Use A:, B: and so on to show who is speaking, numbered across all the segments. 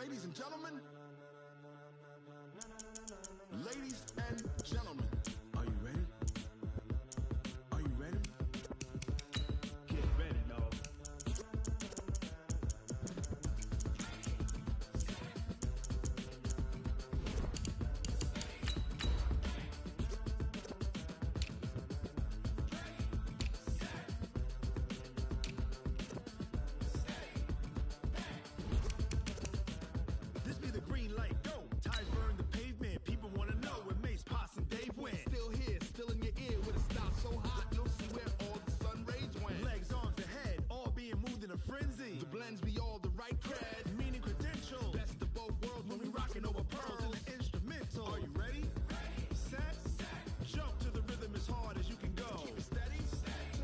A: Ladies and gentlemen, are you ready? Are you ready? Get ready, dog. This be the green light, go. Tires burn the pavement. People want to know where Mace, Pops, and Dave went. Still here, still in your ear with a style so hot, you'll see where all the sun rays went. Legs, arms, and head, all being moved in a frenzy. The blends be all the right cred, meaning credentials. Best of both worlds when we rockin' over pearls in the instrumental. Are you ready? Set. Jump to the rhythm as hard as you can go. Keep it steady.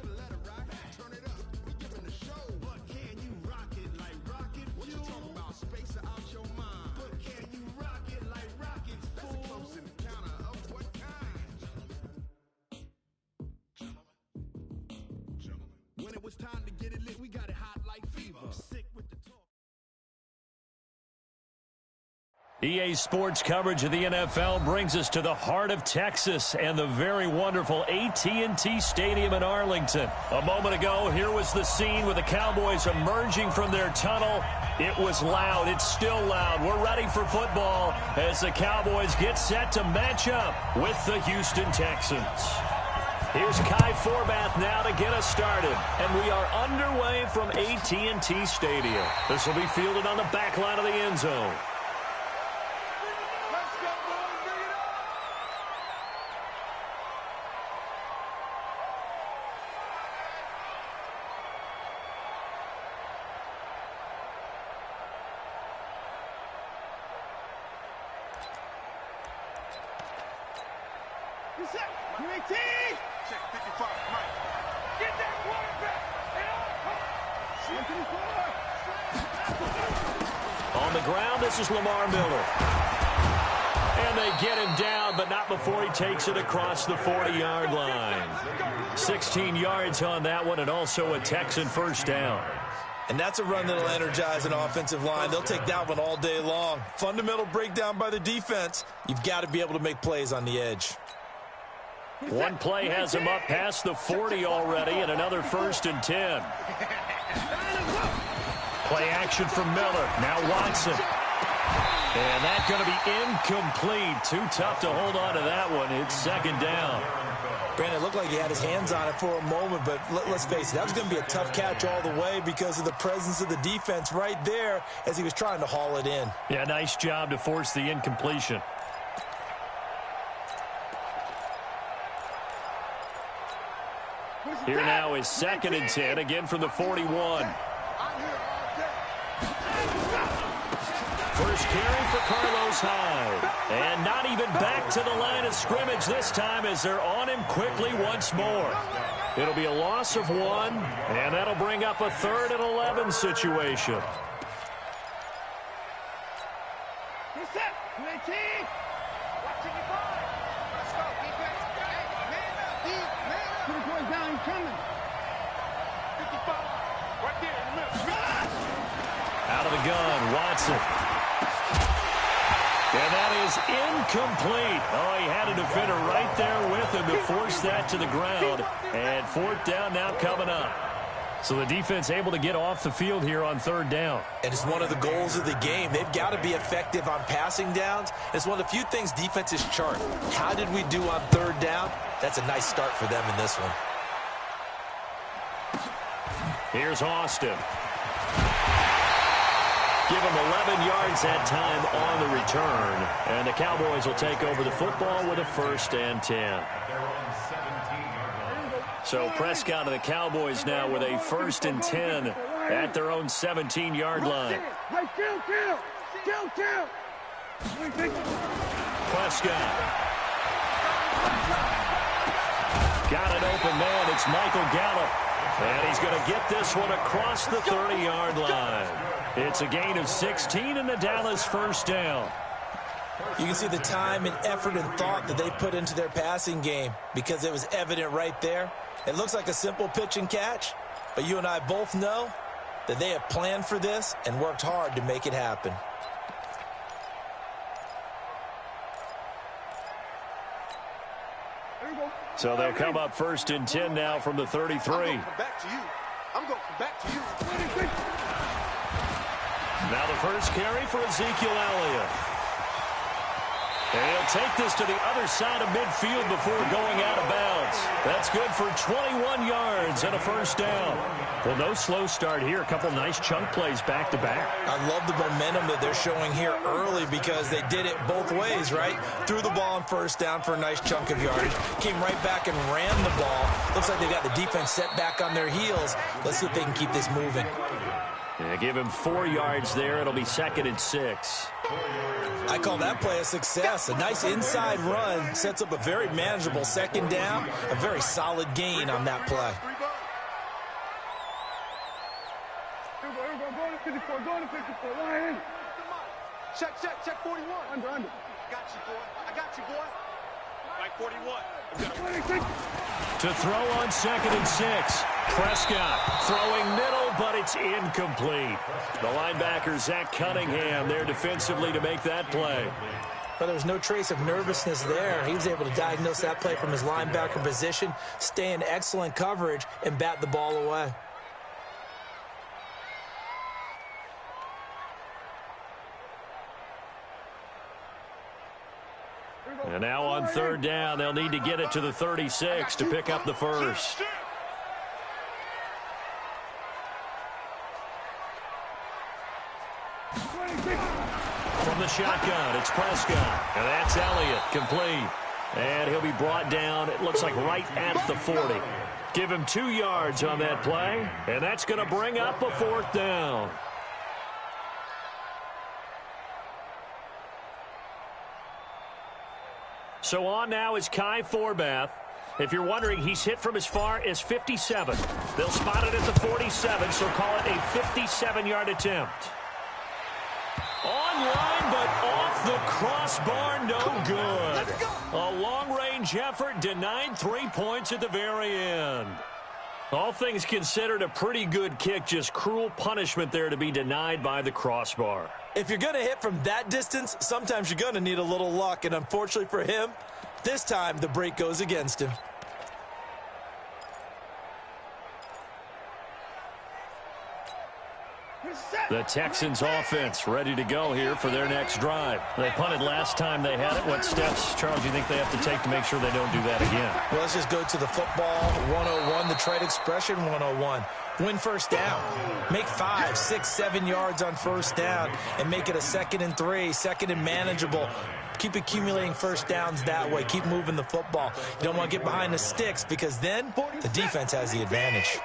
A: To the letter rock. Turn it up. We giving a show. But can you rock it like rocket fuel? What you talking about? Space out your mind. But can you rock it like rockets, fool? That's a close encounter of what kind? Gentlemen. When it was time to get it lit, we got it hot like fever. Sick with the talk.
B: EA Sports coverage of the NFL brings us to the heart of Texas and the very wonderful AT&T Stadium in Arlington. A moment ago, here was the scene with the Cowboys emerging from their tunnel. It was loud. It's still loud. We're ready for football as the Cowboys get set to match up with the Houston Texans. Here's Kai Forbath now to get us started. And we are underway from AT&T Stadium. This will be fielded on the back line of the end zone.
A: Let's go, boys. Bring it up. You set. UAT. Check 55. Mike. Get that quarterback.
B: On the ground, this is Lamar Miller. And they get him down, but not before he takes it across the 40-yard line. 16 yards on that one, and also a Texan first down.
C: And that's a run that'll energize an offensive line. They'll take that one all day long. Fundamental breakdown by the defense. You've got to be able to make plays on the edge.
B: One play has him up past the 40 already, and another 1st and 10. Play action from Miller. Now Watson. And that's going to be incomplete. Too tough to hold on to that one. It's 2nd down.
C: Brandon, it looked like he had his hands on it for a moment, but let's face it, that was going to be a tough catch all the way because of the presence of the defense right there as he was trying to haul it in.
B: Yeah, nice job to force the incompletion. Here now is 2nd and 10, again from the 41. First carry for Carlos Hyde. And not even back to the line of scrimmage this time as they're on him quickly once more. It'll be a loss of 1, and that'll bring up a 3rd and 11 situation. Out of the gun, Watson. And that is incomplete. Oh, he had a defender right there with him to force that to the ground. And 4th down now coming up. So the defense able to get off the field here on 3rd down.
C: And it's one of the goals of the game. They've got to be effective on passing downs. It's one of the few things defenses chart. How did we do on 3rd down? That's a nice start for them in this one.
B: Here's Austin. Give him 11 yards that time on the return. And the Cowboys will take over the football with a 1st and 10. So Prescott and the Cowboys now with a 1st and 10 at their own 17-yard line. Prescott. Got an open man. It's Michael Gallup. And he's going to get this one across the 30-yard line. It's a gain of 16 and the Dallas 1st down.
C: You can see the time and effort and thought that they put into their passing game because it was evident right there. It looks like a simple pitch and catch, but you and I both know that they have planned for this and worked hard to make it happen.
B: So they'll come up 1st and 10 now from the 33.
D: I'm going to come back to you. I'm going to come back to you.
B: Now the first carry for Ezekiel Elliott. And he'll take this to the other side of midfield before going out of bounds. That's good for 21 yards and a first down. Well, no slow start here. A couple nice chunk plays back-to-back.
C: I love the momentum that they're showing here early because they did it both ways, right? Threw the ball on first down for a nice chunk of yardage. Came right back and ran the ball. Looks like they got the defense set back on their heels. Let's see if they can keep this moving.
B: Yeah, give him 4 yards there. It'll be 2nd and 6.
C: I call that play a success. A nice inside run sets up a very manageable 2nd down. A very solid gain on that play.
D: Check 41. Under. Got you, boy. I got you, boy. Right 41.
B: To throw on 2nd and 6. Prescott throwing middle, but it's incomplete. The linebacker, Zach Cunningham, there defensively to make that play.
C: Well, there was no trace of nervousness there. He was able to diagnose that play from his linebacker position, stay in excellent coverage, and bat the ball away.
B: And now on 3rd down, they'll need to get it to the 36 to pick up the first. From the shotgun, it's Prescott. And that's Elliott, complete. And he'll be brought down, it looks like right at the 40. Give him 2 yards on that play, and that's going to bring up a 4th down. So on now is Kai Forbath. If you're wondering, he's hit from as far as 57. They'll spot it at the 47, so call it a 57-yard attempt. Online, but off the crossbar, no good. A long-range effort denied 3 points at the very end. All things considered, a pretty good kick, just cruel punishment there to be denied by the crossbar.
C: If you're going to hit from that distance, sometimes you're going to need a little luck, and unfortunately for him, this time the break goes against him.
B: The Texans offense ready to go here for their next drive. They punted last time they had it. What steps, Charles, do you think they have to take to make sure they don't do that again?
C: Well, let's just go to the football 101, the trite expression 101. Win first down. Make 5, 6, 7 yards on first down and make it a 2nd and 3, 2nd and manageable. Keep accumulating first downs that way. Keep moving the football. You don't want to get behind the sticks because then the defense has the advantage.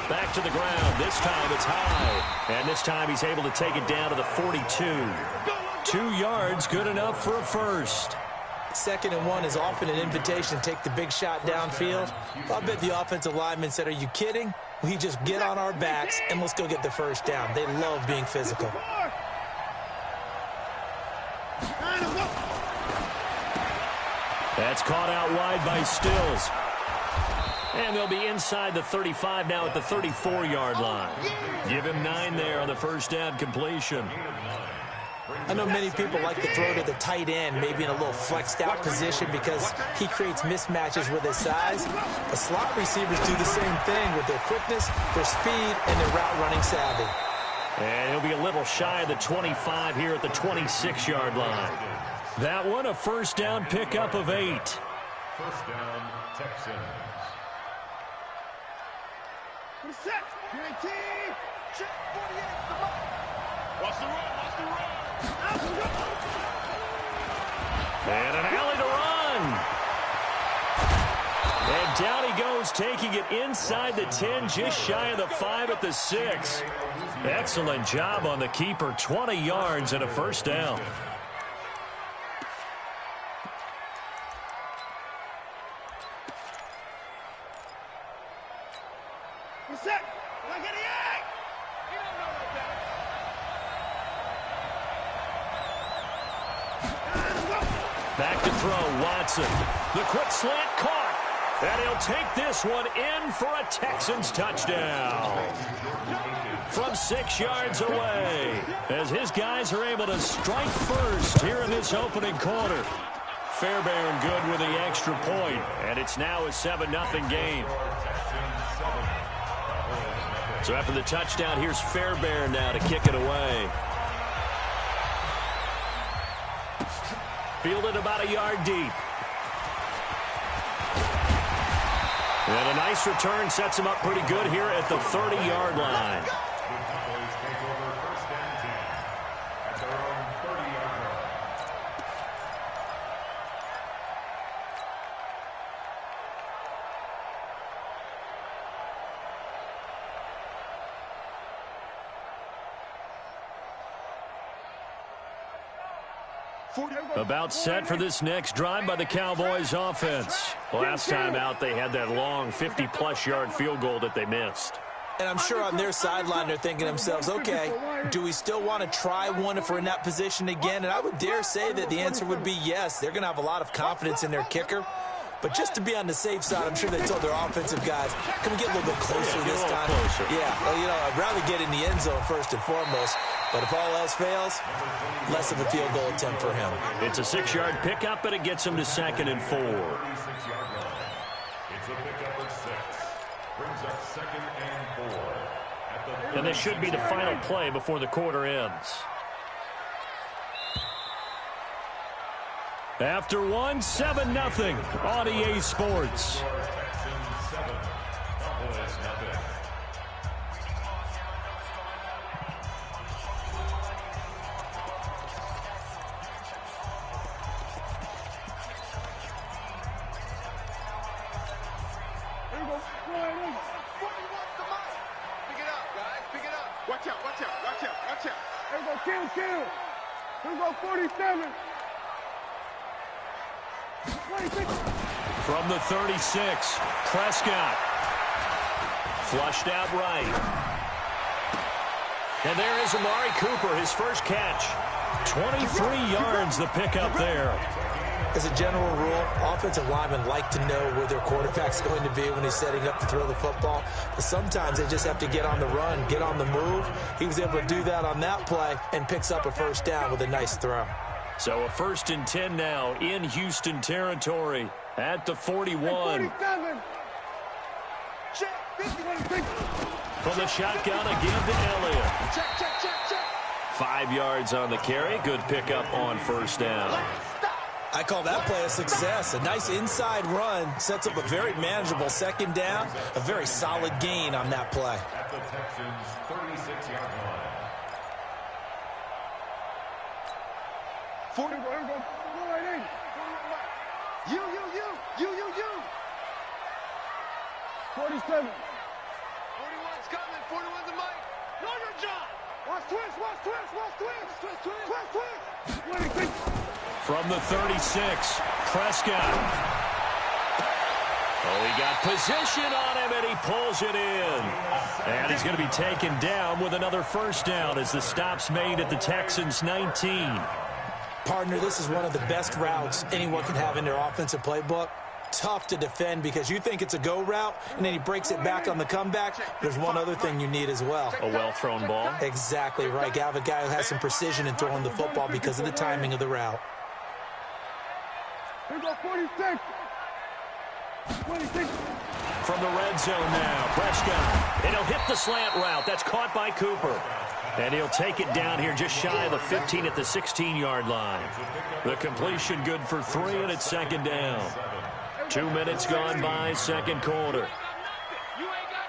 B: Back to the ground. This time it's high. And this time he's able to take it down to the 42. 2 yards, good enough for a first.
C: 2nd and 1 is often an invitation to take the big shot downfield. I bet the offensive lineman said, are you kidding? We just get on our backs and let's go get the first down. They love being physical.
B: That's caught out wide by Stills. And they'll be inside the 35 now at the 34-yard line. Give him 9 there on the first down completion.
C: I know many people like to throw to the tight end, maybe in a little flexed out position because he creates mismatches with his size. The slot receivers do the same thing with their quickness, their speed, and their route running savvy.
B: And he'll be a little shy of the 25 here at the 26-yard line. That one a first down pickup of 8.
A: First down, Texans.
D: Set. 19. Check 48. Watch the run.
B: And an alley to run. And down he goes, taking it inside the 10, just shy of the 5 at the 6. Excellent job on the keeper. 20 yards and a first down.
D: Set.
B: Back to throw, Watson. The quick slant caught. And he'll take this one in for a Texans touchdown. from 6 yards away, as his guys are able to strike first here in this opening quarter. Fairbairn good with the extra point, and it's now a 7-0 game. So after the touchdown, here's Fairbairn now to kick it away. Fielded about a yard deep. And a nice return sets him up pretty good here at the 30-yard line. About set for this next drive by the Cowboys offense. Last time out, they had that long 50-plus yard field goal that they missed.
C: And I'm sure on their sideline they're thinking to themselves, okay, do we still want to try one if we're in that position again? And I would dare say that the answer would be yes. They're going to have a lot of confidence in their kicker. But just to be on the safe side, I'm sure they told their offensive guys, can we get a little bit closer this time? Yeah, well, you know, I'd rather get in the end zone first and foremost. But if all else fails, less of a field goal attempt for him.
B: It's a 6-yard pickup, and it gets him to 2nd and 4.
E: It's a pickup of 6. Brings up 2nd and 4.
B: And this should be the final play before the quarter ends. After one, 7-0 on EA Sports.
D: Kill. Here we go, 47. 26.
B: From the 36, Prescott. Flushed out right. And there is Amari Cooper, his first catch. 23 yards the pickup there.
C: As a general rule, offensive linemen like to know where their quarterback's going to be when he's setting up to throw the football. But sometimes they just have to get on the run, get on the move. He was able to do that on that play and picks up a first down with a nice throw.
B: So a 1st and 10 now in Houston territory at the 41. From the shotgun again to Elliott. 5 yards on the carry. Good pickup on first down.
C: I call that play a success. A nice inside run sets up a very manageable 2nd down. A very solid gain on that play.
E: At the Texans' 36-yard line.
D: 40. You. 47.
F: 41's coming. 41's the mic. Know your job.
D: Watch twist. 26.
B: From the 36, Prescott. Oh, he got position on him, and he pulls it in. And he's going to be taken down with another first down as the stop's made at the Texans' 19.
C: Partner, this is one of the best routes anyone can have in their offensive playbook. Tough to defend because you think it's a go route, and then he breaks it back on the comeback. There's one other thing you need as well.
B: A well-thrown ball?
C: Exactly right. You have a guy who has some precision in throwing the football because of the timing of the route.
D: Here we go, 46. 26.
B: From the red zone now, Prescott. And he'll hit the slant route. That's caught by Cooper. And he'll take it down here just shy of the 15 at the 16-yard line. The completion good for 3, and it's 2nd down. 2 minutes gone by, 2nd quarter.
F: You ain't got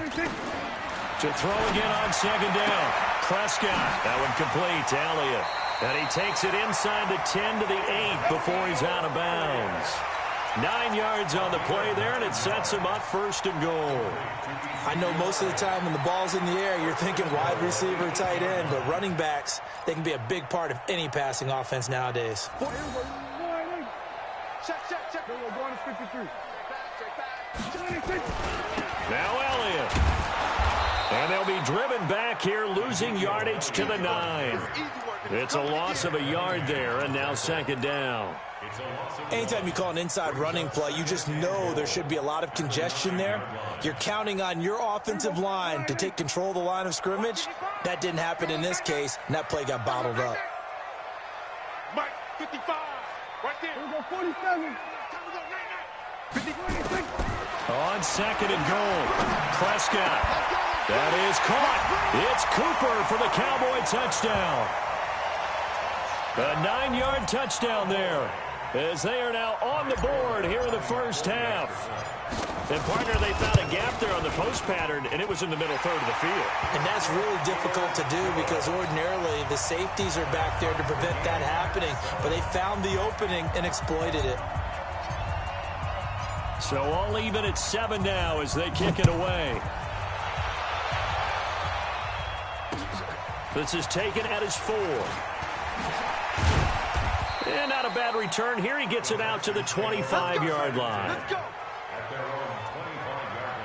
F: nothing.
B: To throw again on 2nd down. Prescott. That one complete to Elliott. And he takes it inside the 10 to the 8 before he's out of bounds. 9 yards on the play there, and it sets him up 1st and goal.
C: I know most of the time when the ball's in the air, you're thinking wide receiver, tight end, but running backs, they can be a big part of any passing offense nowadays.
D: Check. We're going to 53.
B: Now Elliott. And they'll be driven back here, losing yardage to the 9. It's a loss of a yard there, and now 2nd down.
C: Anytime you call an inside running play, you just know there should be a lot of congestion there. You're counting on your offensive line to take control of the line of scrimmage. That didn't happen in this case, and that play got bottled up.
D: Mike, 55. Right there.
F: Here we go, 47.
D: 56.
B: On second and goal, Prescott. That is caught. It's Cooper for the Cowboy touchdown. A 9-yard touchdown there, as they are now on the board here in the first half. And, partner, they found a gap there on the post pattern, and it was in the middle third of the field.
C: And that's really difficult to do because ordinarily the safeties are back there to prevent that happening. But they found the opening and exploited it.
B: So all even at 7 now as they kick it away. This is taken at his 4. And not a bad return here. He gets it out to the 25-yard line.
D: Let's go.
E: At their own 25-yard line.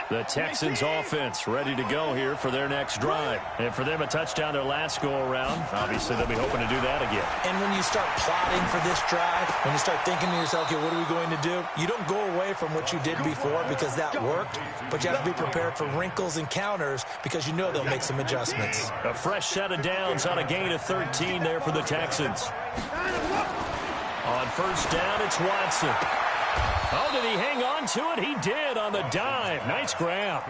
B: The Texans offense ready to go here for their next drive. And for them, a touchdown their last go-around. Obviously, they'll be hoping to do that again.
C: And when you start plotting for this drive, when you start thinking to yourself, okay, what are we going to do? You don't go away from what you did before because that worked, but you have to be prepared for wrinkles and counters because you know they'll make some adjustments.
B: A fresh set of downs on a gain of 13 there for the Texans. On first down, it's Watson. Oh, did he hang on to it? He did on the dive. Nice grab.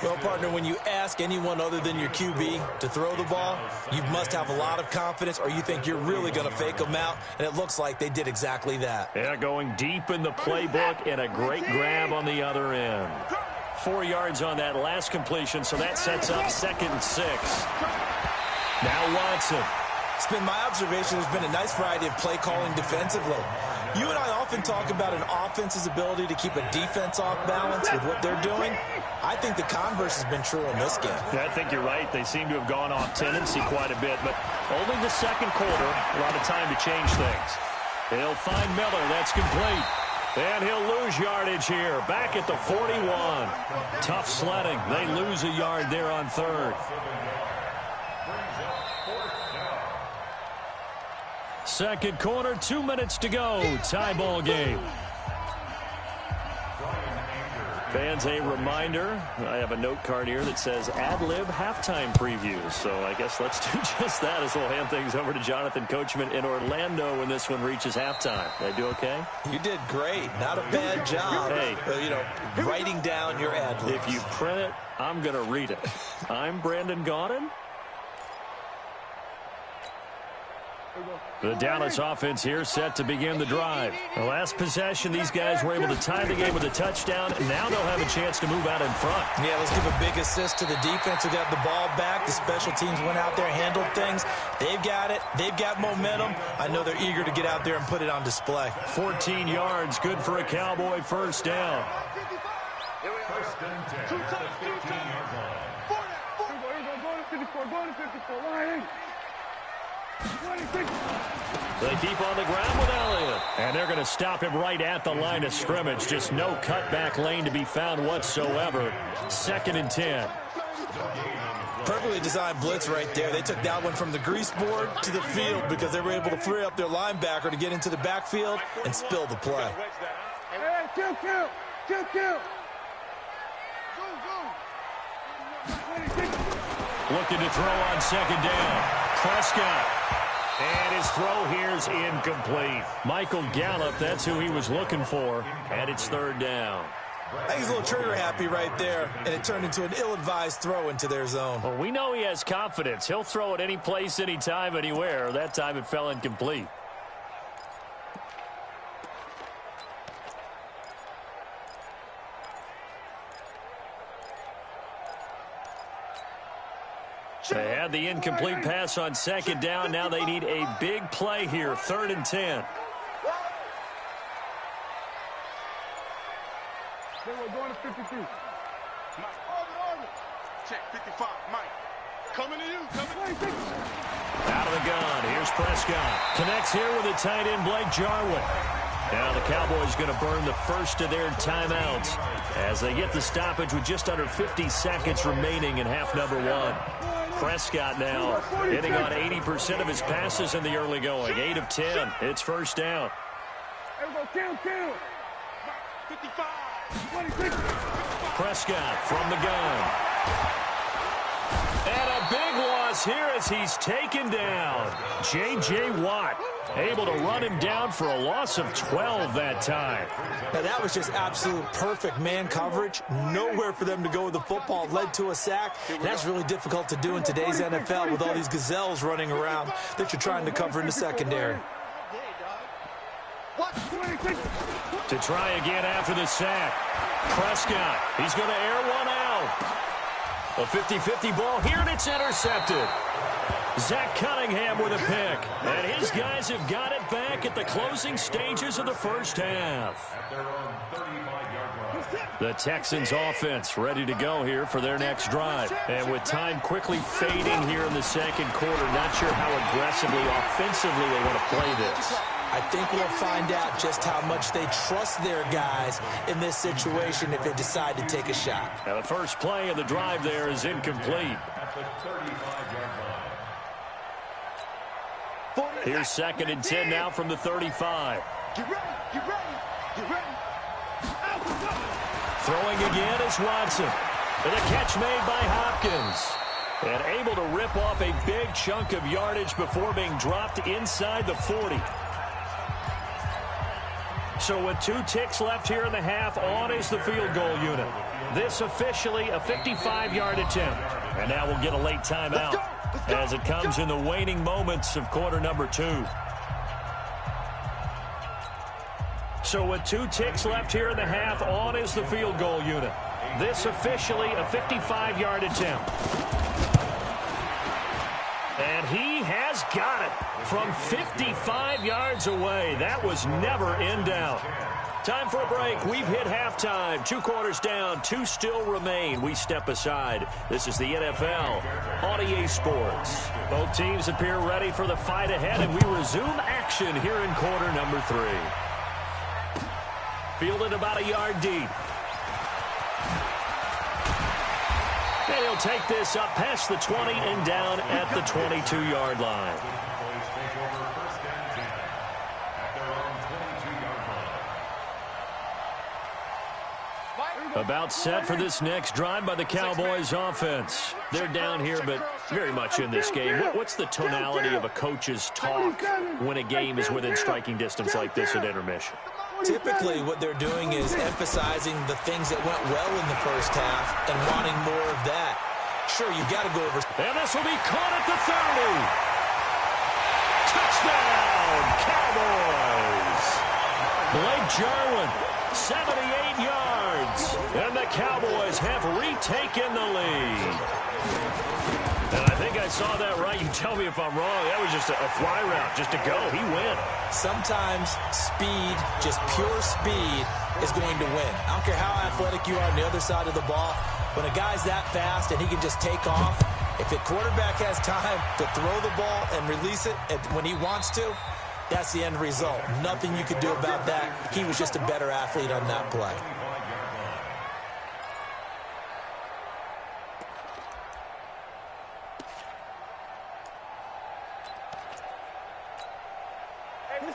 C: Well, partner, when you ask anyone other than your QB to throw the ball, you must have a lot of confidence or you think you're really going to fake them out, and it looks like they did exactly that.
B: Yeah, going deep in the playbook and a great grab on the other end. 4 yards on that last completion, so that sets up 2nd and 6. Now Watson.
C: It's been my observation there's been a nice variety of play calling defensively. You and I often talk about an offense's ability to keep a defense off balance with what they're doing. I think the converse has been true in this game.
B: Yeah, I think you're right. They seem to have gone off tendency quite a bit, but only the second quarter, a lot of time to change things. He'll find Miller. That's complete. And he'll lose yardage here. Back at the 41. Tough sledding. They lose a yard there on third. Second quarter, 2 minutes to go. Tie ball game. Fans, a reminder, I have a note card here that says ad-lib halftime previews. So I guess let's do just that as we'll hand things over to Jonathan Coachman in Orlando when this one reaches halftime. Did I do okay?
C: You did great. Not a bad job.
B: Hey,
C: writing down your ad-libs.
B: If you print it, I'm going to read it. I'm Brandon Gaudin. The Dallas offense here set to begin the drive. The last possession, these guys were able to tie the game with a touchdown. Now they'll have a chance to move out in front.
C: Yeah, let's give a big assist to the defense who got the ball back. The special teams went out there, handled things. They've got it. They've got momentum. I know they're eager to get out there and put it on display.
B: 14 yards, good for a Cowboy first down.
E: First and 10 at the 15-yard line.
F: Go to 54, go to 54, line 8. 26.
B: They keep on the ground with Elliott. And they're going to stop him right at the line of scrimmage. Just no cutback lane to be found whatsoever. 2nd and 10.
C: Perfectly designed blitz right there. They took that one from the grease board to the field because they were able to free up their linebacker to get into the backfield and spill the play.
F: Hey, kill.
B: Looking to throw on 2nd down. Prescott. And his throw here's incomplete. Michael Gallup, that's who he was looking for. And it's 3rd down.
C: I think he's a little trigger happy right there, and it turned into an ill-advised throw into their zone.
B: Well, we know he has confidence. He'll throw it any place, anytime, anywhere. That time it fell incomplete. They had the incomplete pass on 2nd down. Now they need a big play here. 3rd and 10.
F: We're going to 52.
D: Check 55, Mike. Coming to you. Coming to you.
B: Out of the gun. Here's Prescott. Connects here with a tight end, Blake Jarwin. Now the Cowboys going to burn the first of their timeouts as they get the stoppage with just under 50 seconds remaining in half number one. Prescott now hitting on 80% of his passes in the early going. 8 of 10. It's first down.
F: Count.
D: 55.
B: Prescott from the gun. And a big loss here as he's taken down. J.J. Watt able to run him down for a loss of 12 that time.
C: Now that was just absolute perfect man coverage. Nowhere for them to go with the football. Led to a sack. And that's really difficult to do in today's NFL with all these gazelles running around that you're trying to cover in the secondary.
B: To try again after the sack. Prescott, he's going to air one out. A 50-50 ball here, and it's intercepted. Zach Cunningham with a pick. And his guys have got it back at the closing stages of the first half. The Texans offense ready to go here for their next drive. And with time quickly fading here in the second quarter, not sure how aggressively, offensively they want to play this.
C: I think we'll find out just how much they trust their guys in this situation if they decide to take a shot.
B: Now the first play of the drive there is incomplete. Here's 2nd and 10 now from the 35.
D: Get ready.
B: Throwing again is Watson. And a catch made by Hopkins. And able to rip off a big chunk of yardage before being dropped inside the 40. So with 2 ticks left here in the half, on is the field goal unit. This officially a 55-yard attempt. And now we'll get a late timeout as it comes in the waning moments of quarter number 2. So with 2 ticks left here in the half, on is the field goal unit. This officially a 55-yard attempt. And he has got it from 55 yards away. That was never in doubt. Time for a break. We've hit halftime. 2 quarters down. 2 still remain. We step aside. This is the NFL on EA Sports. Both teams appear ready for the fight ahead, and we resume action here in quarter number 3. Fielded about a yard deep. And he'll take this up past the 20 and down at the 22-yard line. About set for this next drive by the Cowboys offense. They're down here, but very much in this game. What's the tonality of a coach's talk when a game is within striking distance like this at intermission?
C: Typically, what they're doing is emphasizing the things that went well in the first half and wanting more of that. Sure, you've got to go over.
B: And this will be caught at the 30. Touchdown, Cowboys. Blake Jarwin, 78 yards. And the Cowboys have retaken the lead. And I think I saw that right. You tell me if I'm wrong. That was just a fly route, just to go. He went.
C: Sometimes speed, just pure speed, is going to win. I don't care how athletic you are on the other side of the ball. When a guy's that fast and he can just take off, if the quarterback has time to throw the ball and release it when he wants to, that's the end result. Nothing you could do about that. He was just a better athlete on that play.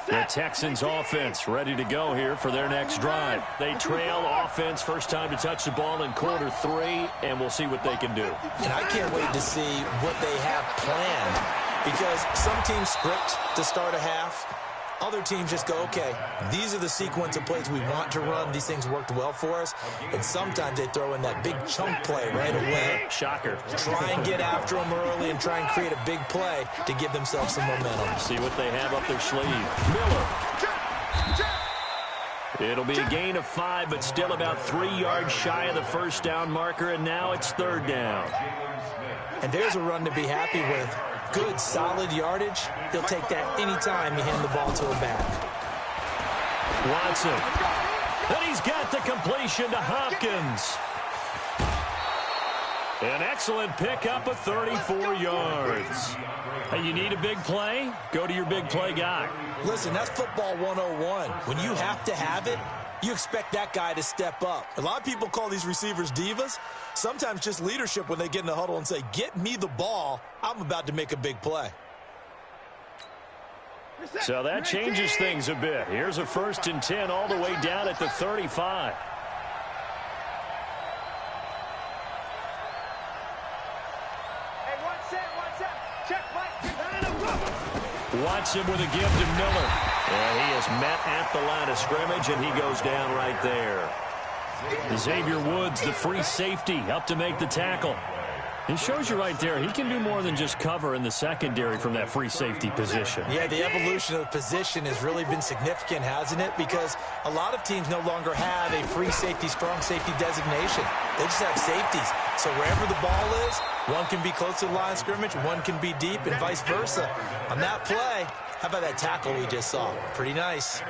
B: The Texans offense ready to go here for their next drive. They trail offense, first time to touch the ball in quarter 3, and we'll see what they can do.
C: And I can't wait to see what they have planned, because some teams script to start a half. Other teams just go, okay, these are the sequence of plays we want to run. These things worked well for us. And sometimes they throw in that big chunk play right away.
B: Shocker.
C: Try and get after them early and try and create a big play to give themselves some momentum.
B: See what they have up their sleeve. Miller. It'll be a gain of 5, but still about 3 yards shy of the first down marker, and now it's 3rd down.
C: And there's a run to be happy with. Good, solid yardage. He'll take that anytime you hand the ball to him back.
B: Watson. And he's got the completion to Hopkins. An excellent pickup of 34 yards. Hey, you need a big play? Go to your big play guy.
C: Listen, that's football 101. When you have to have it, you expect that guy to step up. A lot of people call these receivers divas. Sometimes just leadership when they get in the huddle and say, get me the ball. I'm about to make a big play.
B: So that changes things a bit. Here's a 1st and 10 all the way down at the 35. Watson with a give to Miller. And he is met at the line of scrimmage, and he goes down right there. Xavier Woods, the free safety, up to make the tackle. It shows you right there, he can do more than just cover in the secondary from that free safety position.
C: Yeah, the evolution of the position has really been significant, hasn't it? Because a lot of teams no longer have a free safety, strong safety designation. They just have safeties. So wherever the ball is, one can be close to the line of scrimmage, one can be deep, and vice versa. On that play, how about that tackle we just saw? Pretty nice.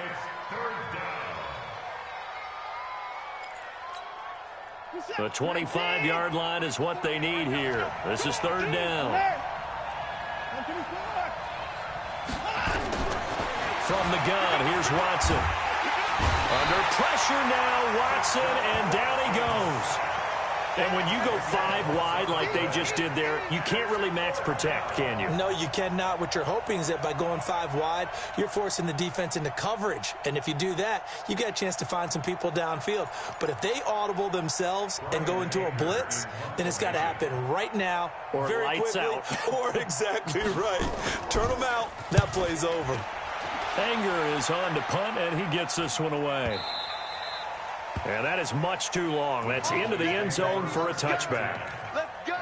B: The 25-yard line is what they need here. This is 3rd down. From the gun, here's Watson. Under pressure now, Watson, and down he goes. And when you go 5 wide like they just did there, you can't really max protect, can you?
C: No, you cannot. What you're hoping is that by going 5 wide, you're forcing the defense into coverage. And if you do that, you get a chance to find some people downfield. But if they audible themselves and go into a blitz, then it's got to happen right now,
B: or
C: very
B: lights
C: quickly.
B: Out.
C: Or exactly right. Turn them out. That play's over.
B: Anger is on to punt, and he gets this one away. And that is much too long. That's into the end zone for a touchback.
D: Let's go.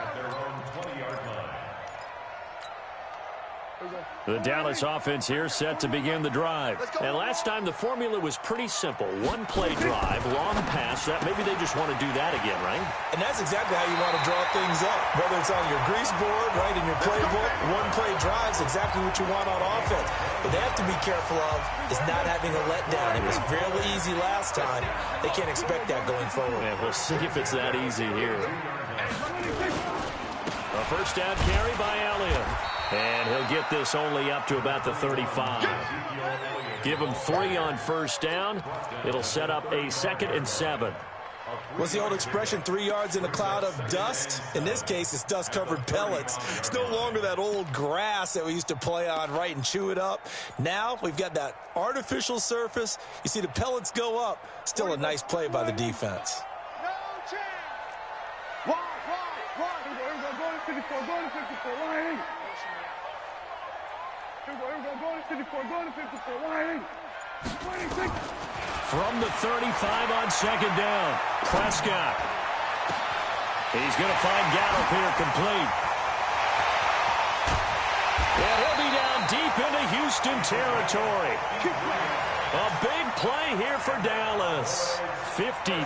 B: The Dallas offense here set to begin the drive. And last time the formula was pretty simple. 1 play drive, long pass. That maybe they just want to do that again, right?
C: And that's exactly how you want to draw things up. Whether it's on your grease board, right, in your playbook, 1 play drive is exactly what you want on offense. What they have to be careful of is not having a letdown. It was real easy last time. They can't expect that going forward.
B: Yeah, we'll see if it's that easy here. A 1st down carry by Elliott. And he'll get this only up to about the 35. Give him 3 on 1st down. It'll set up a 2nd and 7.
C: What's the old expression, 3 yards in a cloud of dust? In this case, it's dust-covered pellets. It's no longer that old grass that we used to play on, right, and chew it up. Now we've got that artificial surface. You see the pellets go up. Still a nice play by the defense.
D: No chance. Wide.
F: Go to 54, go to 54, line. Here we go, go to 54, go to 54, line. 26.
B: From the 35 on 2nd down, Prescott. He's going to find Gallup here complete. And he'll be down deep into Houston territory. A big play here for Dallas. 53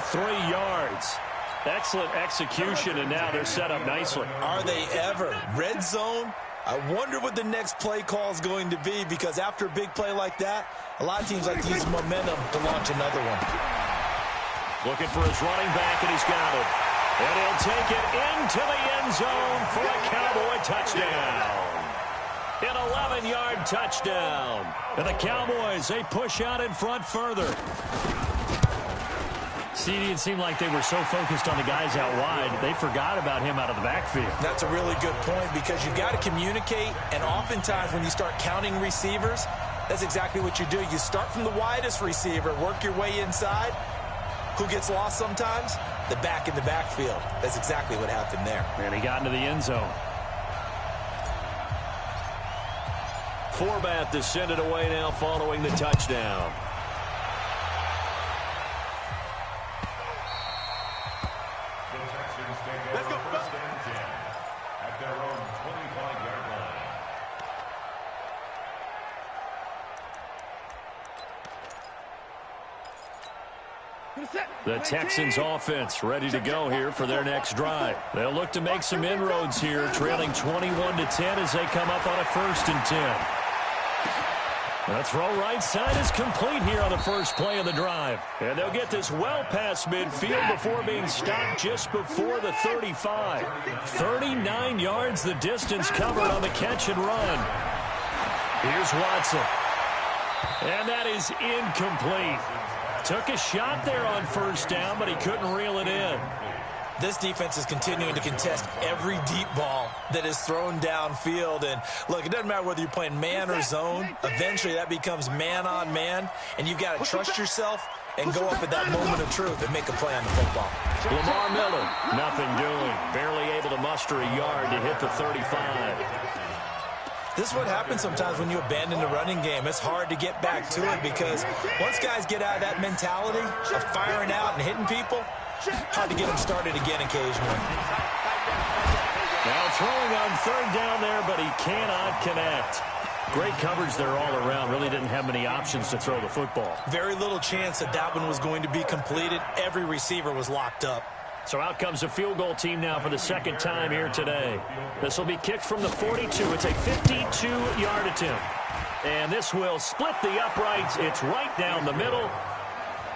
B: yards. Excellent execution, and now they're set up nicely.
C: Are they ever? Red zone? I wonder what the next play call is going to be, because after a big play like that, a lot of teams like to use momentum to launch another one.
B: Looking for his running back, and he's got it. And he'll take it into the end zone for a Cowboy touchdown. An 11-yard touchdown. And the Cowboys, they push out in front further. CD, it seemed like they were so focused on the guys out wide, they forgot about him out of the backfield.
C: That's a really good point, because you've got to communicate, and oftentimes when you start counting receivers, that's exactly what you do. You start from the widest receiver, work your way inside. Who gets lost sometimes? The back in the backfield. That's exactly what happened there.
B: And he got into the end zone. Forbath to send it away now following the touchdown.
D: Let's go.
E: At their own 25-yard line.
B: The Texans offense ready to go here for their next drive. They'll look to make some inroads here, trailing 21-10 as they come up on a 1st and 10. The throw right side is complete here on the first play of the drive. And they'll get this well past midfield before being stopped just before the 35. 39 yards the distance covered on the catch and run. Here's Watson. And that is incomplete. Took a shot there on first down, but he couldn't reel it in.
C: This defense is continuing to contest every deep ball that is thrown downfield. And, look, it doesn't matter whether you're playing man or zone. Eventually that becomes man on man, and you've got to trust yourself and go up at that moment of truth and make a play on the football.
B: Lamar Miller, nothing doing. Barely able to muster a yard to hit the 35.
C: This is what happens sometimes when you abandon the running game. It's hard to get back to it because once guys get out of that mentality of firing out and hitting people, hard to get them started again occasionally.
B: Now throwing on third down there, but he cannot connect. Great coverage there all around. Really didn't have many options to throw the football.
C: Very little chance that that one was going to be completed. Every receiver was locked up.
B: So out comes the field goal team now for the second time here today. This will be kicked from the 42. It's a 52-yard attempt. And this will split the uprights. It's right down the middle.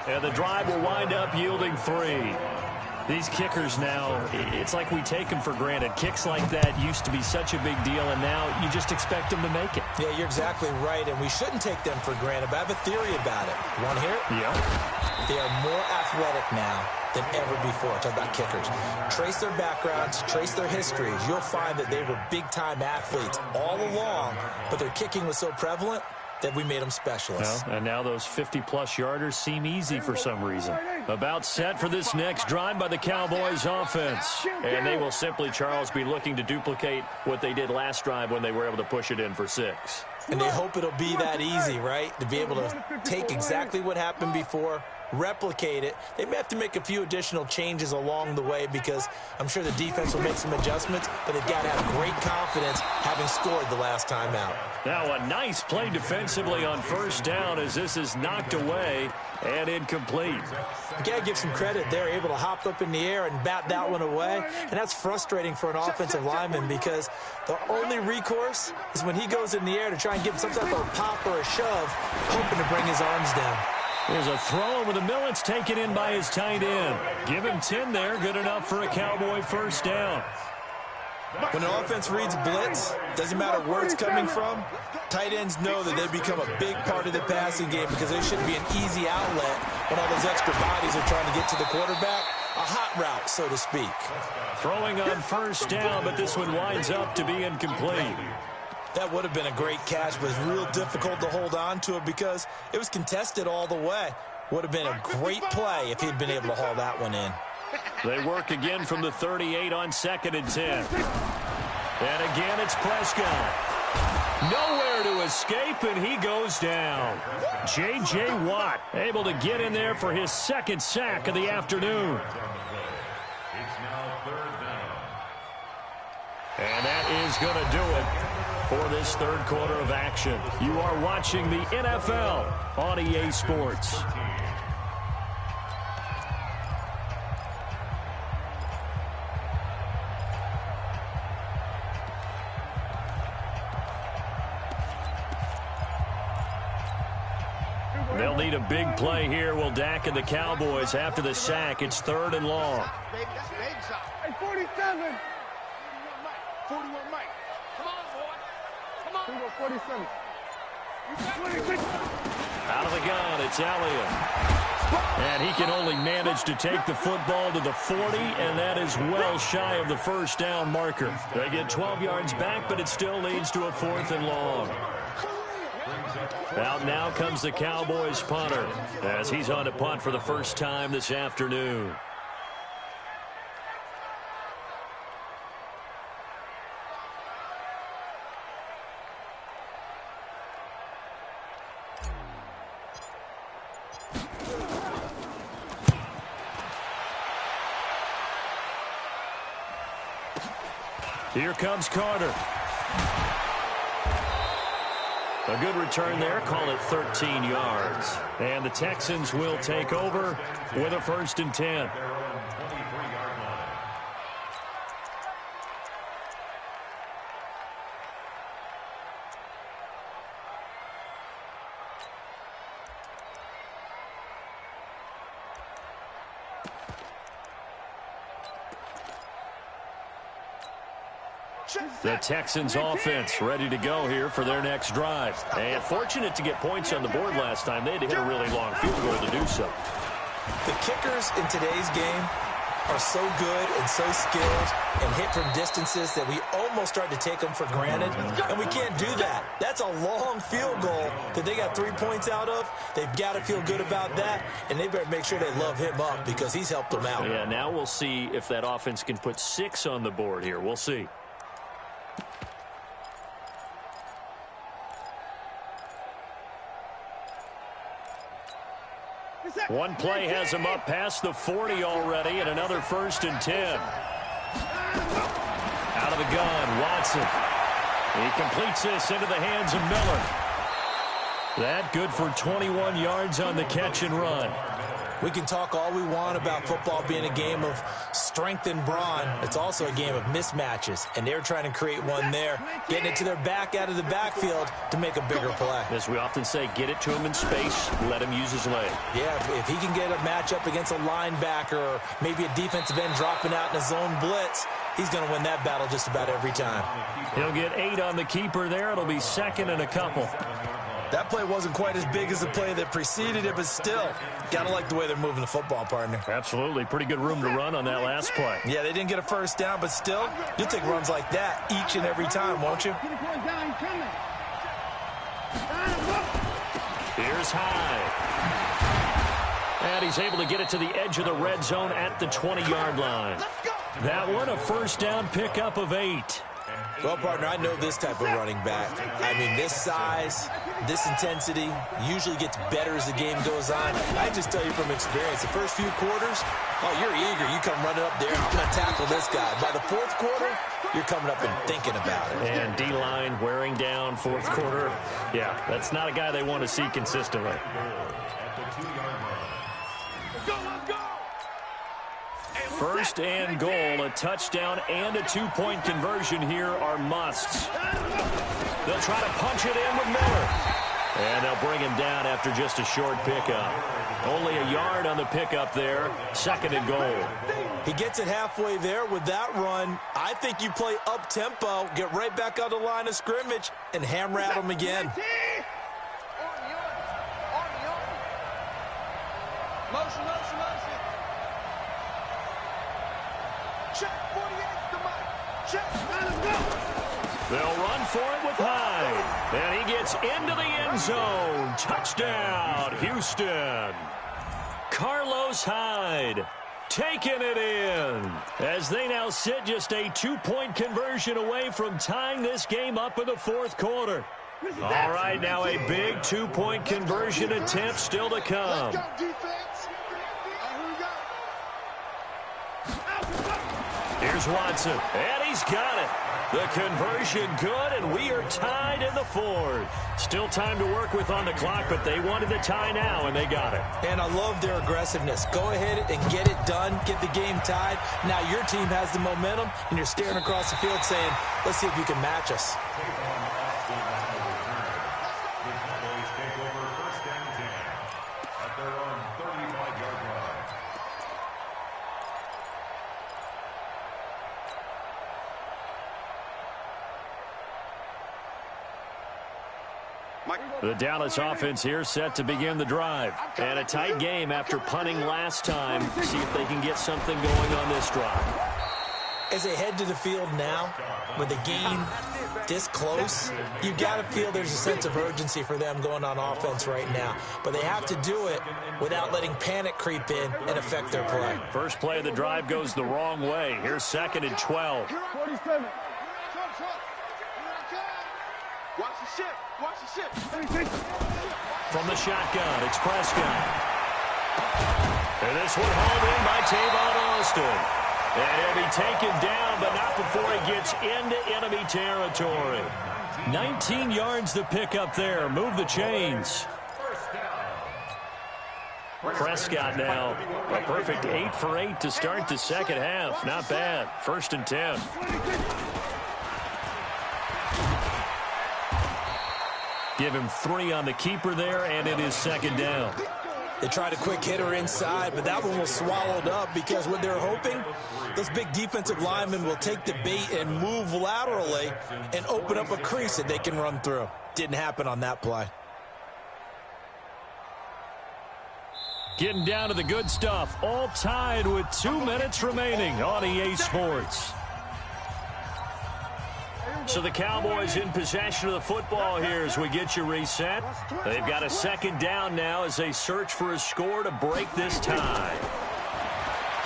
B: And the drive will wind up yielding 3. These kickers now, it's like we take them for granted. Kicks like that used to be such a big deal, and now you just expect them to make it.
C: Yeah, you're exactly right, and we shouldn't take them for granted, but I have a theory about it. You want to hear it?
B: Yeah.
C: They are more athletic now than ever before. Talk about kickers. Trace their backgrounds, trace their histories. You'll find that they were big-time athletes all along, but their kicking was so prevalent that we made them specialists.
B: Well, and now those 50-plus yarders seem easy for some reason. About set for this next drive by the Cowboys offense. And they will simply, Charles, be looking to duplicate what they did last drive when they were able to push it in for 6.
C: And they hope it'll be that easy, right? To be able to take exactly what happened before, replicate it. They may have to make a few additional changes along the way because I'm sure the defense will make some adjustments, but they've got to have great confidence having scored the last time out.
B: Now a nice play defensively on first down as this is knocked away and incomplete.
C: You got to give some credit. They're able to hop up in the air and bat that one away, and that's frustrating for an offensive lineman because the only recourse is when he goes in the air to try and give some type of a pop or a shove, hoping to bring his arms down.
B: There's a throw over the middle. It's taken in by his tight end. Give him 10 there. Good enough for a Cowboy first down.
C: When an offense reads blitz, doesn't matter where it's coming from, tight ends know that they become a big part of the passing game because they should be an easy outlet when all those extra bodies are trying to get to the quarterback. A hot route, so to speak.
B: Throwing on first down, but this one winds up to be incomplete.
C: That would have been a great catch, but it's real difficult to hold on to it because it was contested all the way. Would have been a great play if he'd been able to haul that one in.
B: They work again from the 38 on 2nd and 10. And again, it's Prescott. Nowhere to escape, and he goes down. J.J. Watt able to get in there for his second sack of the afternoon.
E: It's now 3rd down.
B: And that is going to do it for this third quarter of action. You are watching the NFL on EA Sports. They'll need a big play here. Will Dak and the Cowboys after the sack. It's 3rd and long.
F: Hey, 47.
D: 41 Mike. Come on, boy. Come on.
F: 47. 26.
B: Out of the gun, it's Elliott. And he can only manage to take the football to the 40, and that is well shy of the first down marker. They get 12 yards back, but it still leads to a 4th and long. Out now comes the Cowboys punter as he's on to punt for the first time this afternoon. Here comes Carter. A good return there. Call it 13 yards. And the Texans will take over with a 1st and 10. The Texans offense ready to go here for their next drive. And fortunate to get points on the board last time. They had to hit a really long field goal to do so.
C: The kickers in today's game are so good and so skilled and hit from distances that we almost start to take them for granted, and we can't do that. That's a long field goal that they got 3 points out of. They've got to feel good about that, and they better make sure they love him up because he's helped them out.
B: Yeah, now we'll see if that offense can put 6 on the board here. We'll see. One play has him up past the 40 already, and another 1st and 10. Out of the gun, Watson. He completes this into the hands of Miller. That good for 21 yards on the catch and run.
C: We can talk all we want about football being a game of strength and brawn. It's also a game of mismatches, and they're trying to create one there, getting it to their back out of the backfield to make a bigger play.
B: As we often say, get it to him in space, let him use his leg.
C: Yeah, if he can get a matchup against a linebacker or maybe a defensive end dropping out in a zone blitz, he's going to win that battle just about every time.
B: He'll get 8 on the keeper there. It'll be 2nd and a couple.
C: That play wasn't quite as big as the play that preceded it, but still, got to like the way they're moving the football, partner.
B: Absolutely. Pretty good room to run on that last play.
C: Yeah, they didn't get a 1st down, but still, you'll take runs like that each and every time, won't you?
B: Here's Hyde. And he's able to get it to the edge of the red zone at the 20-yard line. That one, a 1st down pickup of 8.
C: Well, partner, I know this type of running back. I mean, this size, this intensity usually gets better as the game goes on. I just tell you from experience, the first few quarters, oh, you're eager. You come running up there, I'm going to tackle this guy. By the 4th quarter, you're coming up and thinking about it.
B: And D-line wearing down 4th quarter. Yeah, that's not a guy they want to see consistently. First and goal, a touchdown and a 2-point conversion here are musts. They'll try to punch it in with Miller. And they'll bring him down after just a short pickup. Only a yard on the pickup there. 2nd and goal.
C: He gets it halfway there with that run. I think you play up-tempo, get right back on the line of scrimmage, and hammer at him again.
D: Motion. Check, 48's the mark. Check, let's go.
B: They'll run for it with Hyde. And he gets into the end zone. Touchdown, Houston. Carlos Hyde taking it in. As they now sit just a 2-point conversion away from tying this game up in the 4th quarter. All right, now a big 2-point conversion attempt still to come.
D: Let's go, defense. Here we go.
B: Here's Watson, and he's got it. The conversion good, and we are tied in the 4th. Still time to work with on the clock, but they wanted the tie now, and they got it.
C: And I love their aggressiveness. Go ahead and get it done, get the game tied. Now your team has the momentum, and you're staring across the field saying, let's see if you can match us.
B: The Dallas offense here set to begin the drive. And a tight game after punting last time. See if they can get something going on this drive.
C: As they head to the field now, with the game this close, you've got to feel there's a sense of urgency for them going on offense right now. But they have to do it without letting panic creep in and affect their play.
B: First play of the drive goes the wrong way. Here's 2nd and 12.
F: 47.
D: Watch the ship. Watch the ship.
B: From the shotgun, it's Prescott. And this one hauled in by Tavon Austin. And he'll be taken down, but not before he gets into enemy territory. 19 yards to pick up there. Move the chains. Prescott now a perfect 8 for 8 to start the 2nd half. Not bad. 1st and 10. Give him 3 on the keeper there, and it is 2nd down.
C: They tried a quick hitter inside, but that one was swallowed up because what they're hoping, those big defensive linemen will take the bait and move laterally and open up a crease that they can run through. Didn't happen on that play.
B: Getting down to the good stuff, all tied with 2 minutes remaining on EA Sports. So the Cowboys in possession of the football here as we get you reset. They've got a second down now as they search for a score to break this tie.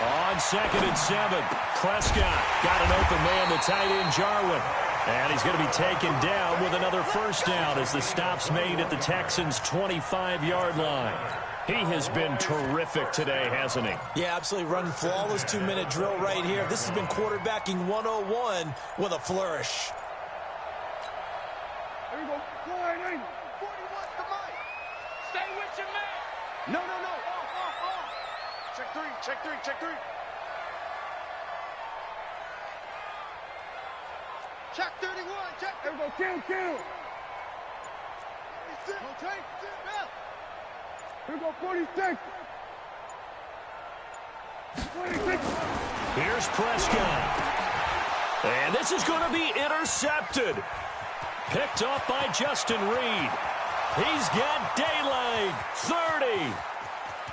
B: On 2nd and 7, Prescott got an open man, the tight end Jarwin. And he's going to be taken down with another first down as the stop's made at the Texans' 25-yard line. He has been terrific today, hasn't he?
C: Yeah, absolutely running flawless 2-minute drill right here. This has been quarterbacking 101 with a flourish.
F: There you go. Flying in.
D: 41's the mic. Stay with your man. No. Off. Check three. Check 31. Check.
F: There you go. Kill.
D: Rotate.
F: Here we go. 46. 26.
B: Here's Prescott. And this is going to be intercepted. Picked off by Justin Reed. He's got daylight. 30.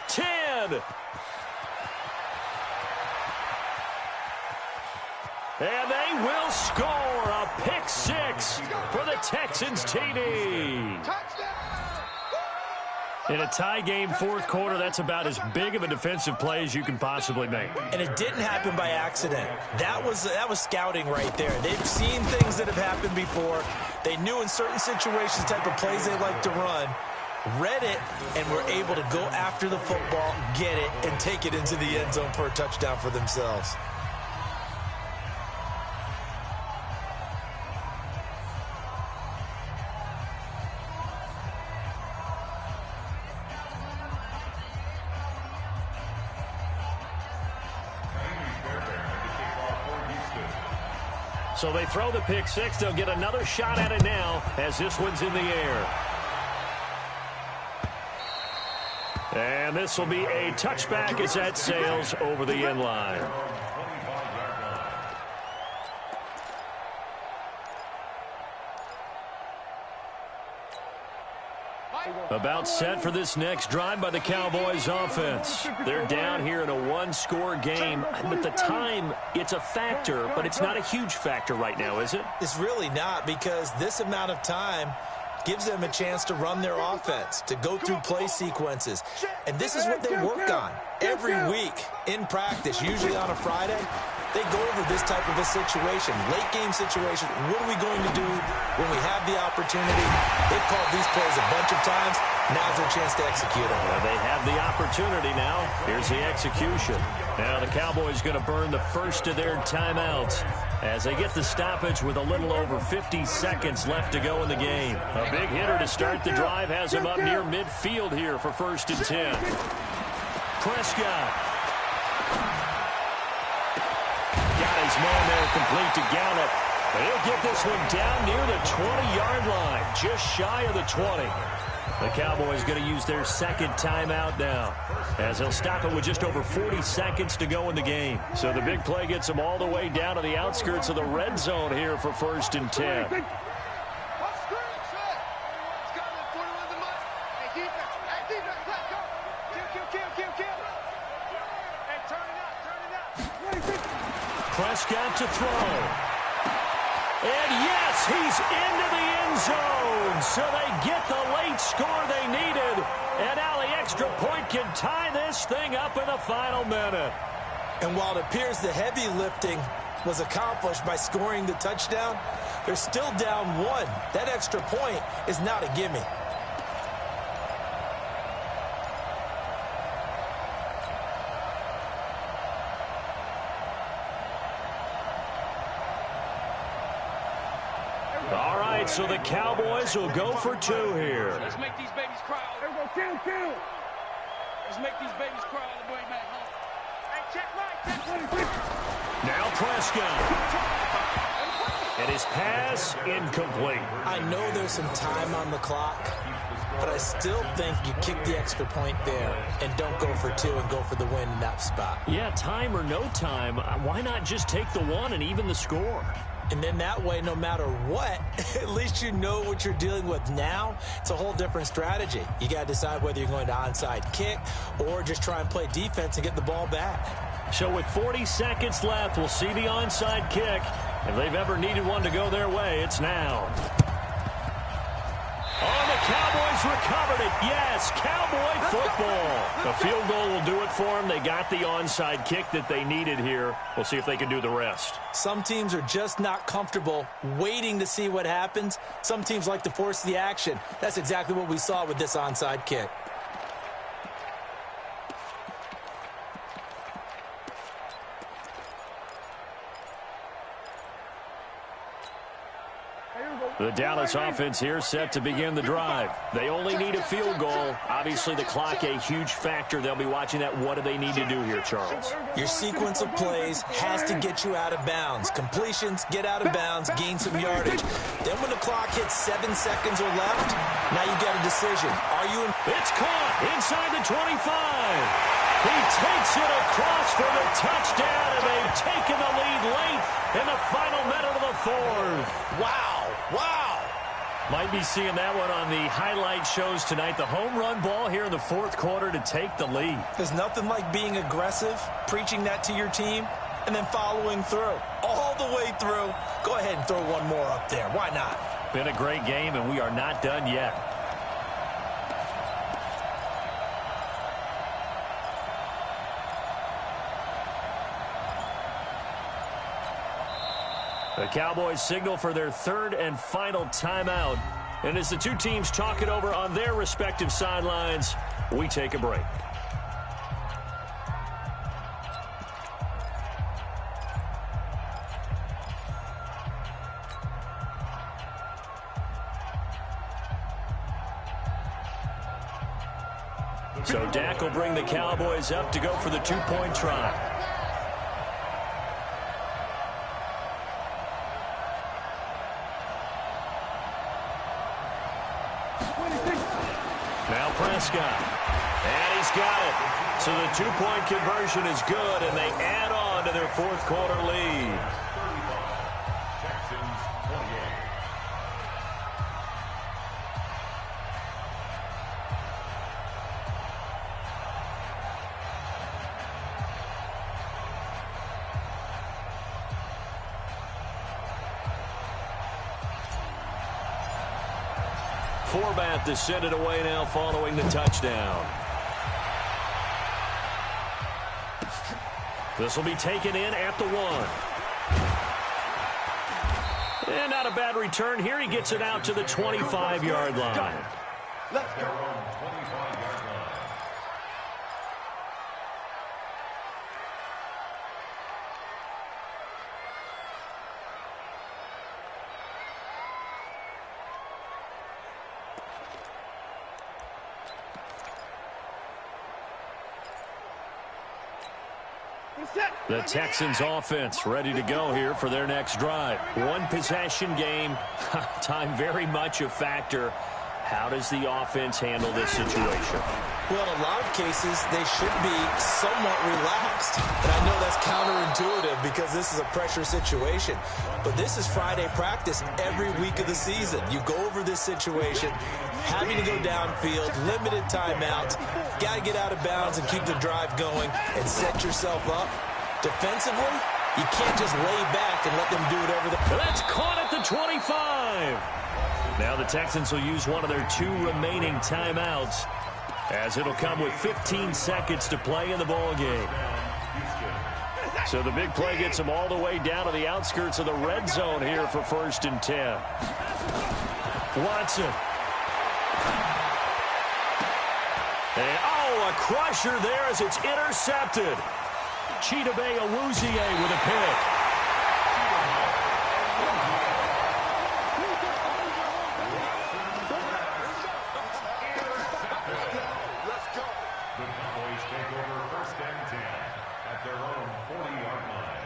B: 10. And they will score a pick six for the Texans TD. In a tie game, fourth quarter, that's about as big of a defensive play as you can possibly make.
C: And it didn't happen by accident. That was scouting right there. They've seen things that have happened before. They knew in certain situations the type of plays they like to run, read it, and were able to go after the football, get it, and take it into the end zone for a touchdown for themselves.
B: So they throw the pick six. They'll get another shot at it now as this one's in the air. And this will be a touchback as that sails over the end line. About set for this next drive by the Cowboys offense. They're down here in a one-score game. At the time, it's a factor, but it's not a huge factor right now, is it?
C: It's really not, because this amount of time gives them a chance to run their offense, to go through play sequences. And this is what they work on every week in practice, usually on a Friday. They go over this type of a situation, late game situation. What are we going to do when we have the opportunity? They've called these plays a bunch of times. Now's their chance to execute them.
B: Well, they have the opportunity now. Here's the execution. Now the Cowboys going to burn the first of their timeouts as they get the stoppage with a little over 50 seconds left to go in the game. A big hitter to start the drive has him up near midfield here for 1st and 10. Prescott. Got his man there, complete to Gallup. He'll get this one down near the 20-yard line, just shy of the 20. The Cowboys going to use their second timeout now, as they'll stop it with just over 40 seconds to go in the game. So the big play gets them all the way down to the outskirts of the red zone here for 1st and 10. Prescott to throw. And yes, he's into the end zone. So they get the late score they needed. And now the extra point can tie this thing up in the final minute.
C: And while it appears the heavy lifting was accomplished by scoring the touchdown, they're still down one. That extra point is not a gimme.
B: So the Cowboys will go for two here.
D: Let's make these babies cry.
F: There we go. Kill.
D: Let's make these babies cry all the way back home. Hey, check right.
B: Now Prescott. And his pass incomplete.
C: I know there's some time on the clock, but I still think you kick the extra point there and don't go for 2 and go for the win in that spot.
B: Yeah, time or no time, why not just take the 1 and even the score?
C: And then that way, no matter what, at least you know what you're dealing with now. It's a whole different strategy. You got to decide whether you're going to onside kick or just try and play defense and get the ball back.
B: So with 40 seconds left, we'll see the onside kick. If they've ever needed one to go their way, it's now. Oh, the Cowboys recovered it. Yes, Cowboy football. A field goal will do it for them. They got the onside kick that they needed here. We'll see if they can do the rest.
C: Some teams are just not comfortable waiting to see what happens. Some teams like to force the action. That's exactly what we saw with this onside kick.
B: The Dallas offense here set to begin the drive. They only need a field goal. Obviously, the clock a huge factor. They'll be watching that. What do they need to do here, Charles?
C: Your sequence of plays has to get you out of bounds. Completions, get out of bounds, gain some yardage. Then when the clock hits 7 seconds or left, now you got a decision. Are you in?
B: It's caught inside the 25. He takes it across for the touchdown, and they've taken the lead late in the final minute of the 4th.
C: Wow. Wow.
B: Might be seeing that one on the highlight shows tonight. The home run ball here in the 4th quarter to take the lead.
C: There's nothing like being aggressive, preaching that to your team, and then following through. All the way through. Go ahead and throw one more up there. Why not?
B: Been a great game, and we are not done yet. The Cowboys signal for their 3rd and final timeout. And as the two teams talk it over on their respective sidelines, we take a break. So Dak will bring the Cowboys up to go for the 2-point try. Now Prescott. And he's got it. So the 2-point conversion is good, and they add on to their 4th quarter lead.
E: Texans 28.
B: Forbath to send it away now following the touchdown. This will be taken in at the 1. And not a bad return here. He gets it out to the 25-yard line.
E: Let's go. 25-yard line.
B: The Texans offense ready to go here for their next drive. One possession game. Time very much a factor. How does the offense handle this situation?
C: Well, in a lot of cases, they should be somewhat relaxed. And I know that's counterintuitive because this is a pressure situation. But this is Friday practice every week of the season. You go over this situation, having to go downfield, limited timeouts, got to get out of bounds and keep the drive going and set yourself up. Defensively, you can't just lay back and let them do whatever they...
B: That's caught at the 25. Now the Texans will use one of their 2 remaining timeouts, as it'll come with 15 seconds to play in the ball game. So the big play gets them all the way down to the outskirts of the red zone here for 1st and 10. Watson. And, a crusher there as it's intercepted. Chidobe Awuzie with a pick.
E: The Cowboys take over 1st and 10 at their own 40-yard line.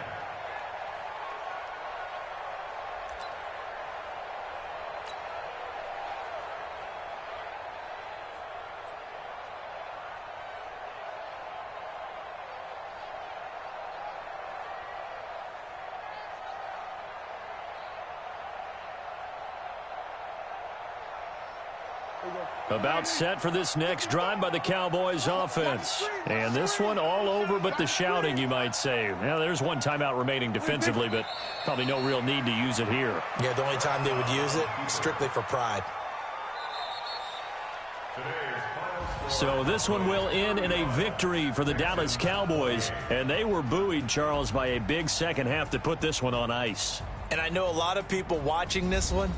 B: About set for this next drive by the Cowboys offense. And this one all over but the shouting, you might say. Well, there's one timeout remaining defensively, but probably no real need to use it here.
C: Yeah, the only time they would use it, strictly for pride.
B: So this one will end in a victory for the Dallas Cowboys. And they were buoyed, Charles, by a big second half that put this one on ice.
C: And I know a lot of people watching this one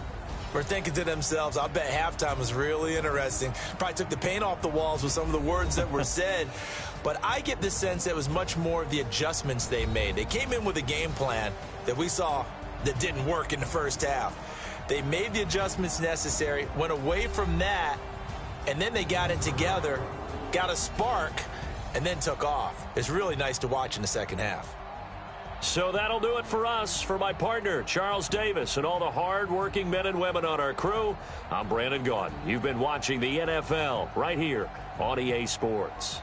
C: were thinking to themselves, I bet halftime was really interesting. Probably took the paint off the walls with some of the words that were said. But I get the sense that it was much more of the adjustments they made. They came in with a game plan that we saw that didn't work in the first half. They made the adjustments necessary, went away from that, and then they got it together, got a spark, and then took off. It's really nice to watch in the second half.
B: So that'll do it for us. For my partner, Charles Davis, and all the hard-working men and women on our crew, I'm Brandon Gaudin. You've been watching the NFL right here on EA Sports.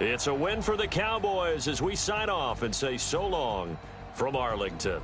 B: It's a win for the Cowboys as we sign off and say so long from Arlington.